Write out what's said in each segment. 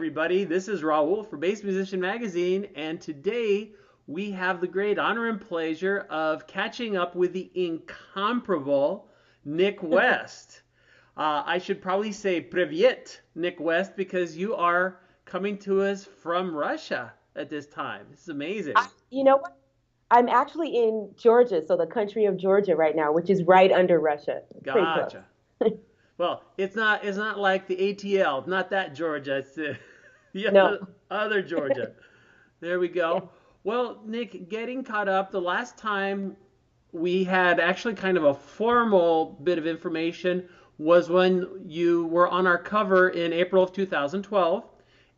everybody. This is Raul for Bass Musician Magazine, and today we have the great honor and pleasure of catching up with the incomparable Nik West. I should probably say Privyet, Nik West, because you are coming to us from Russia at this time. This is amazing. You know what? I'm actually in Georgia, so the country of Georgia right now, which is right under Russia. Pretty close. Gotcha. Well, it's not like the ATL, not that Georgia. It's the No. other Georgia. There we Yeah. go. Well, Nick, getting caught up, the last time we had actually kind of a formal bit of information was when you were on our cover in April of 2012.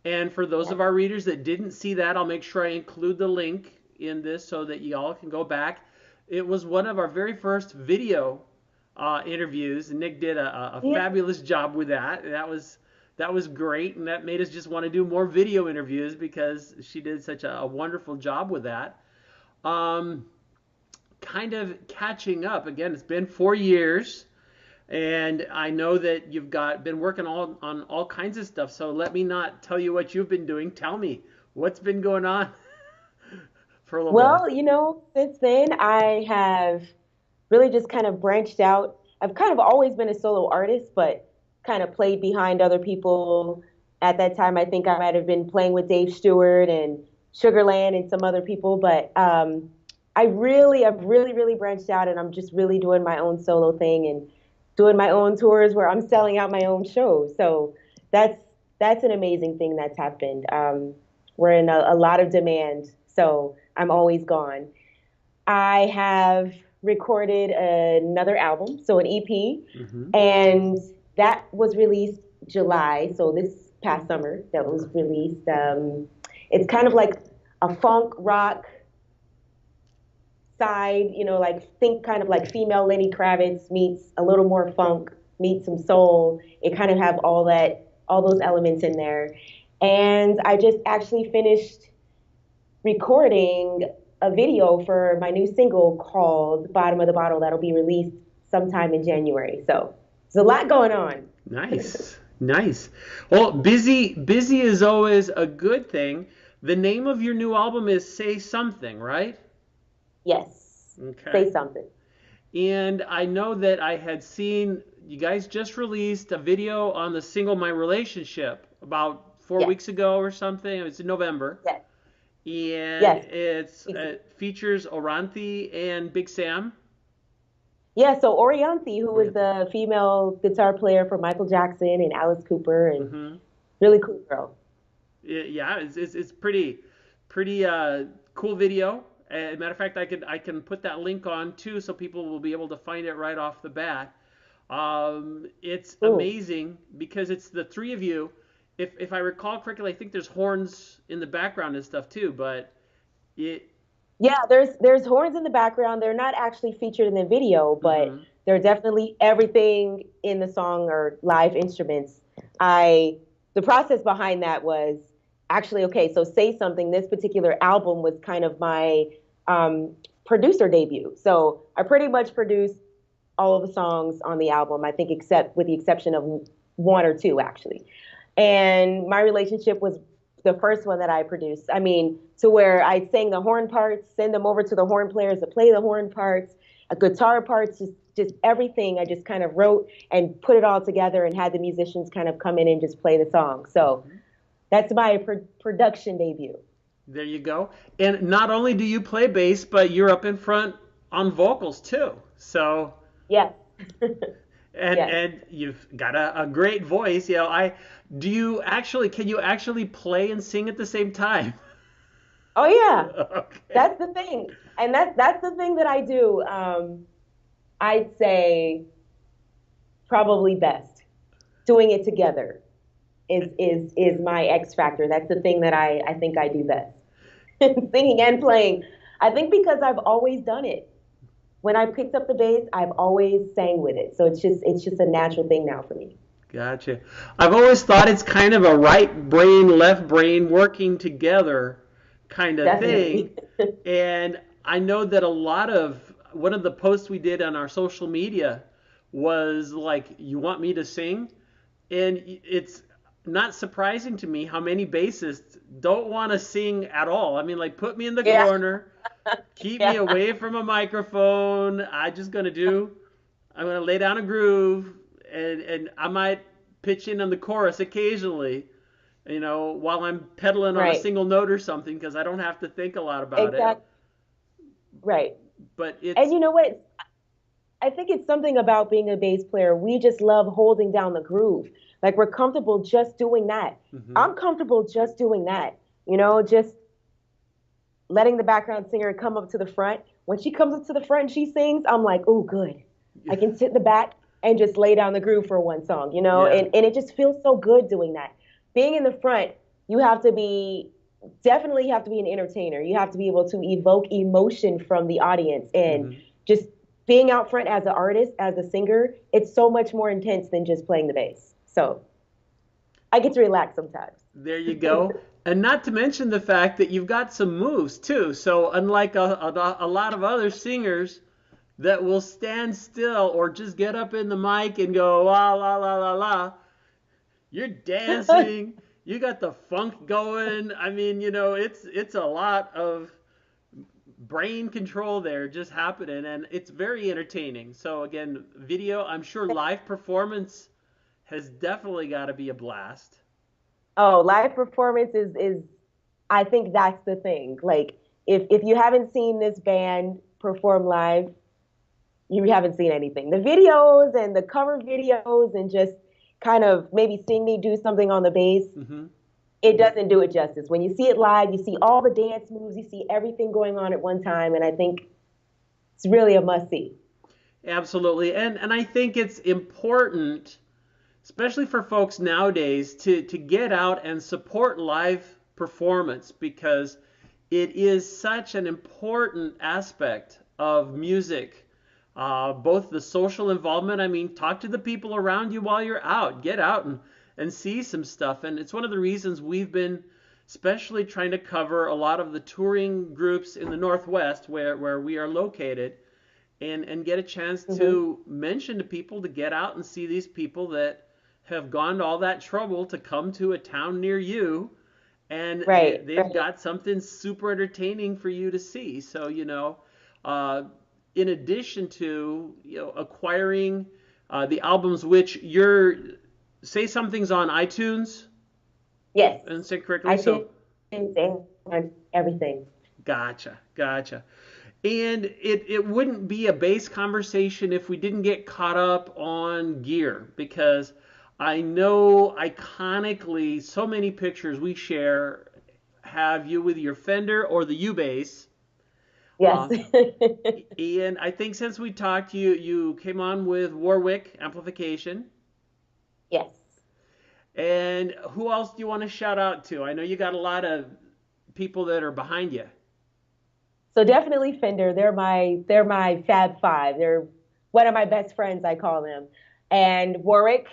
And for those Yeah. of our readers that didn't see that, I'll make sure I include the link in this so that y'all can go back. It was one of our very first video interviews. Nick did a Yeah. fabulous job with that. That was great, and that made us just want to do more video interviews because she did such a wonderful job with that. Um, Kind of catching up again. It's been 4 years, and I know that you've been working on all kinds of stuff. So let me not tell you what you've been doing. Tell me what's been going on for a little bit. Well, since then I have really just kind of branched out. I've kind of always been a solo artist, but kind of played behind other people. At that time, I think I might have been playing with Dave Stewart and Sugarland and some other people, but I've really branched out, and I'm just really doing my own solo thing and doing my own tours where I'm selling out my own shows. So that's that's an amazing thing that's happened. We're in a lot of demand, so I'm always gone. I have recorded another album, so an EP, Hmm. and that was released July, so this past summer that was released. It's kind of like a funk rock side, like think kind of like female Lenny Kravitz meets a little more funk, meets some soul. It kind of have all those elements in there. And I just actually finished recording a video for my new single called Bottom of the Bottle that'll be released sometime in January. So there's a lot going on. Nice, nice. Well, busy is always a good thing. The name of your new album is Say Something, right? Yes. Okay. Say something. And I know that I had seen you guys just released a video on the single My Relationship about four Yes. weeks ago or something. It was in November. Yes. And Yes. it features Oranthi and Big Sam. Yeah, so Orianthi, who was Oranthi. the female guitar player for Michael Jackson and Alice Cooper, and Hmm. really cool girl. Yeah, it's pretty cool video. As a matter of fact, I can put that link on too, so people will be able to find it right off the bat. It's Cool. amazing because it's the three of you. If I recall correctly, I think there's horns in the background and stuff too. But it. Yeah, there's horns in the background. They're not actually featured in the video, but Hmm. they're definitely everything in the song or live instruments. I The process behind that was actually okay. So Say Something, this particular album was kind of my producer debut. So I pretty much produced all of the songs on the album, I think, except with the exception of one or two actually. And my relationship was the first one that I produced. I mean, to where I'd sing the horn parts, send them over to the horn players to play the horn parts, guitar parts, just everything. I just kind of wrote and put it all together and had the musicians kind of come in and just play the song. So that's my production debut. There you go. And not only do you play bass, but you're up in front on vocals too. So Yes. and Yes. and you've got a great voice. I do you actually can you actually play and sing at the same time? Oh yeah. Okay. That's the thing. And that's the thing that I do. I'd say probably best. Doing it together is my X factor. That's the thing that I think I do best. Singing and playing. I think because I've always done it. When I picked up the bass, I've always sang with it. So it's just a natural thing now for me. Gotcha. I've always thought it's kind of a right brain, left brain working together kind of thing. Definitely. And I know that a lot of one of the posts we did on our social media was like, "You want me to sing?" And it's not surprising to me how many bassists don't want to sing at all. I mean, like, put me in the Yeah. corner, keep me Yeah. away from a microphone. I'm gonna lay down a groove, and I might pitch in on the chorus occasionally, while I'm pedaling on a Right. single note or something, because I don't have to think a lot about it. Exactly. Right. But And it's you know what? I think it's something about being a bass player. We just love holding down the groove. Like we're comfortable just doing that. mhm. I'm comfortable just doing that. Just letting the background singer come up to the front. When she comes up to the front and she sings, I'm like, oh, good. I can sit in the back and just lay down the groove for one song, Yeah. and it just feels so good doing that. Being in the front, you have to be definitely have to be an entertainer. You have to be able to evoke emotion from the audience and Mhm. just being out front as an artist, as a singer, it's so much more intense than just playing the bass. So I get to relax sometimes. There you go. And not to mention the fact that you've got some moves too. So unlike a lot of other singers that will stand still or just get up in the mic and go la la la la la, you're dancing. You got the funk going. I mean, it's a lot of brain control there just happening, and it's very entertaining. So again, video, I'm sure live performance has definitely got to be a blast. Oh, live performance is I think that's the thing. Like if you haven't seen this band perform live, you haven't seen anything. The videos and the cover videos and just kind of maybe seeing me do something on the bass, Hmm. it doesn't do it justice. When you see it live, you see all the dance moves, you see everything going on at one time, and I think it's really a must see. Absolutely. And I think it's important, especially for folks nowadays, to get out and support live performance because it is such an important aspect of music. Both the social involvement, I mean, talk to the people around you while you're out. Get out and see some stuff. And it's one of the reasons we've been especially trying to cover a lot of the touring groups in the Northwest where we are located and get a chance Hmm. to mention to people to get out and see these people that have gone to all that trouble to come to a town near you, and Right, they've right. got something super entertaining for you to see. So, uh, in addition to acquiring the albums, which you're say something's on iTunes Yes. and say correctly. iTunes So, and everything. gotcha. And it wouldn't be a bass conversation if we didn't get caught up on gear because I know iconically so many pictures we share have you with your Fender or the U-Bass. Yes. Uh, and I think since we talked, you came on with Warwick amplification. Yes. And who else do you want to shout out to? I know you got a lot of people that are behind you. So definitely Fender. They're my Fab Five. They're one of my best friends, I call them. And Warwick,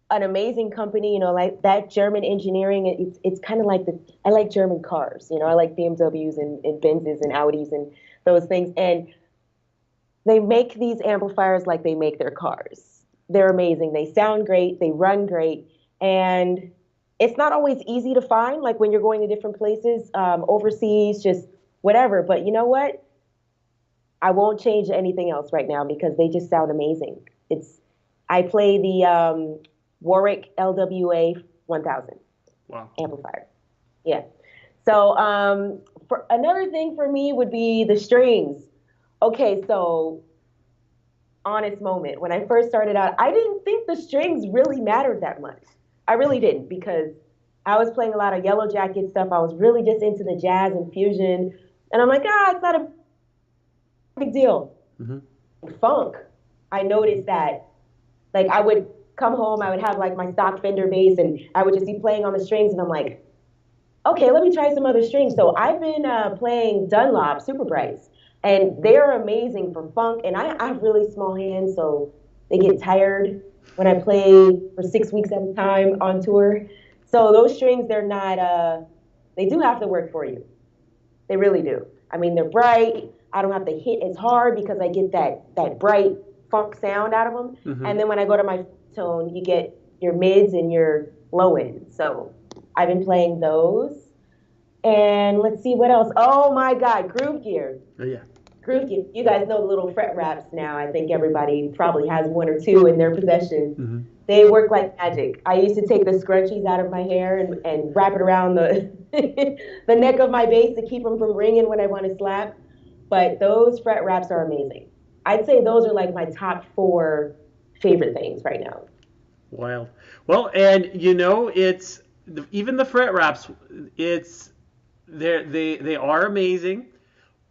an amazing company, like that German engineering. It's kind of like I like German cars. I like BMWs and Benzes and Audis and those things. And they make these amplifiers like they make their cars. They're amazing. They sound great. They run great. And it's not always easy to find, like when you're going to different places, overseas, just whatever. But you know what? I won't change anything else right now because they just sound amazing. I play the Warwick LWA 1000 Wow. amplifier. Yeah. So for another thing for me would be the strings. Okay, so honest moment. When I first started out, I didn't think the strings really mattered that much. I really didn't because I was playing a lot of Yellow Jacket stuff. I was really just into the jazz and fusion. And I'm like, it's not a big deal. Hmm. Funk, I noticed that like I would come home, I would have like my stock Fender bass and I would just be playing on the strings and I'm like, okay, let me try some other strings. So I've been playing Dunlop Super Brights and they're amazing for funk and I have really small hands so they get tired when I play for 6 weeks at a time on tour. So those strings, they're not, they do have to work for you. They really do. I mean, they're bright. I don't have to hit as hard because I get that bright funk sound out of them. Hmm. And then when I go to my tone, you get your mids and your flowing. So I've been playing those. And let's see what else. Oh my God, Groove Gear. Oh, yeah. Groove Gear. You guys know the little fret wraps now. I think everybody probably has one or two in their possession. Mm-hmm. They work like magic. I used to take the scrunchies out of my hair and wrap it around the the neck of my bass to keep them from ringing when I want to slap. But those fret wraps are amazing. I'd say those are like my top four favorite things right now. Wild. Well, and it's even the fret wraps. It's they are amazing,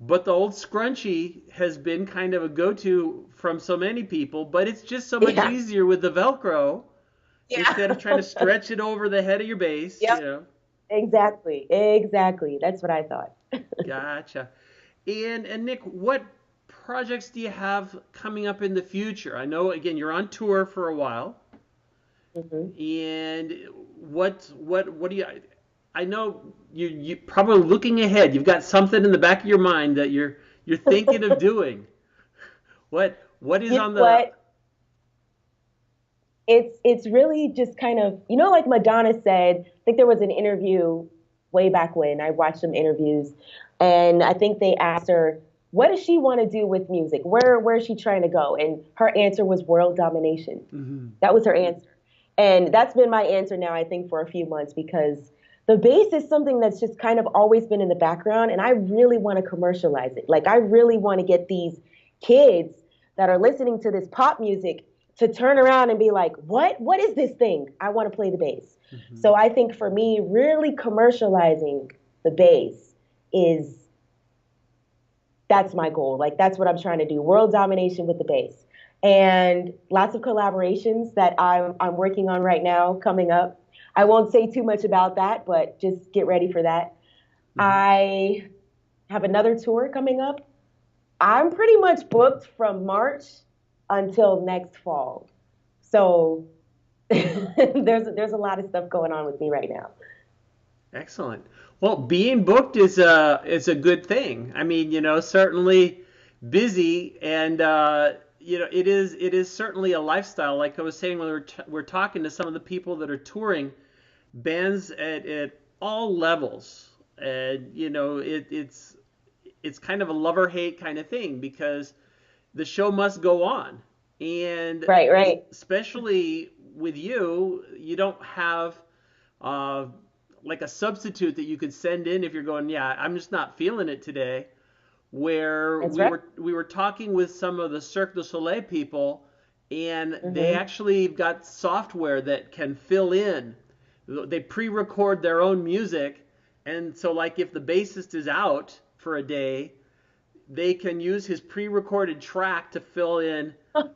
but the old scrunchie has been kind of a go-to from so many people. But it's just so much easier with the Velcro instead of trying to stretch it over the head of your bass. Yep. Exactly. That's what I thought. Gotcha. And Nik, what projects do you have coming up in the future? I know again you're on tour for a while. Mm-hmm. And what do you? I know you probably looking ahead. You've got something in the back of your mind that you're thinking of doing. What is on the? What? It's really just kind of, like Madonna said. I think there was an interview way back when I watched some interviews, and I think they asked her, what does she want to do with music? Where is she trying to go? And her answer was world domination. Mm-hmm. That was her answer. And that's been my answer now, I think, for a few months, because the bass is something that's just kind of always been in the background, and I really want to commercialize it. Like, I really want to get these kids that are listening to this pop music to turn around and be like, what is this thing? I want to play the bass. Mm-hmm. So I think for me, really commercializing the bass that's my goal. Like, that's what I'm trying to do. World domination with the bass. And lots of collaborations that I'm working on right now coming up. I won't say too much about that, but just get ready for that. Mm-hmm. I have another tour coming up. I'm pretty much booked from March until next fall. So there's a lot of stuff going on with me right now. Excellent. Well, being booked is a good thing. I mean, certainly busy, and it is certainly a lifestyle. Like I was saying when we're talking to some of the people that are touring, bands at all levels, and it's kind of a love or hate kind of thing, because the show must go on, and right. Especially with you don't have like a substitute that you could send in if you're going, yeah, I'm just not feeling it today. Where we were talking with some of the Cirque du Soleil people, and mm-hmm. they actually got software that can fill in. They pre-record their own music, and so like if the bassist is out for a day, they can use his pre-recorded track to fill in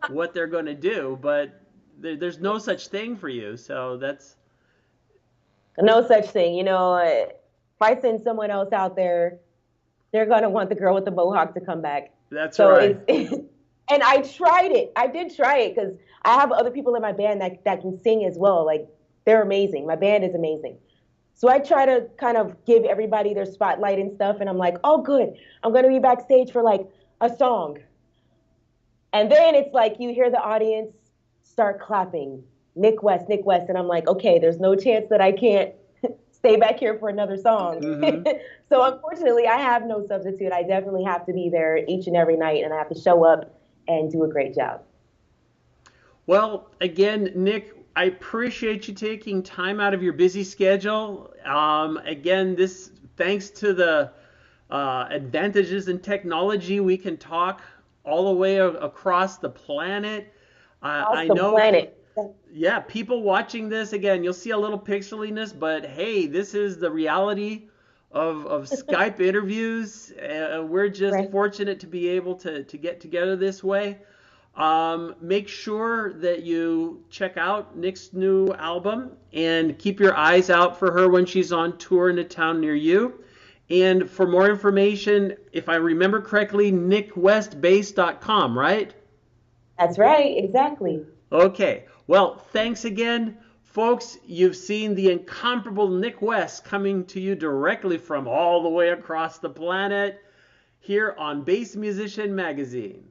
what they're going to do. But there's no such thing for you, so that's no such thing. If I send someone else out there, they're going to want the girl with the mohawk to come back. That's right. And I tried it. I did try it, because I have other people in my band that can sing as well. Like, they're amazing. My band is amazing. So I try to kind of give everybody their spotlight and stuff. And I'm like, oh, good. I'm going to be backstage for like a song. And then it's like you hear the audience start clapping. Nik West. And I'm like, okay, there's no chance that I can't stay back here for another song. Mm-hmm. So unfortunately, I have no substitute. I definitely have to be there each and every night, and I have to show up and do a great job. Well, again, Nik, I appreciate you taking time out of your busy schedule. Again, thanks to the advantages in technology, we can talk all the way across the planet. I know. Planet. Yeah, people watching this, again, you'll see a little pixeliness, but hey, this is the reality of Skype interviews. We're just fortunate to be able to get together this way. Make sure that you check out Nik's new album and keep your eyes out for her when she's on tour in a town near you. And for more information, if I remember correctly, nikwestbass.com, right? That's right, exactly. Okay, well, thanks again. Folks, you've seen the incomparable Nik West coming to you directly from all the way across the planet here on Bass Musician Magazine.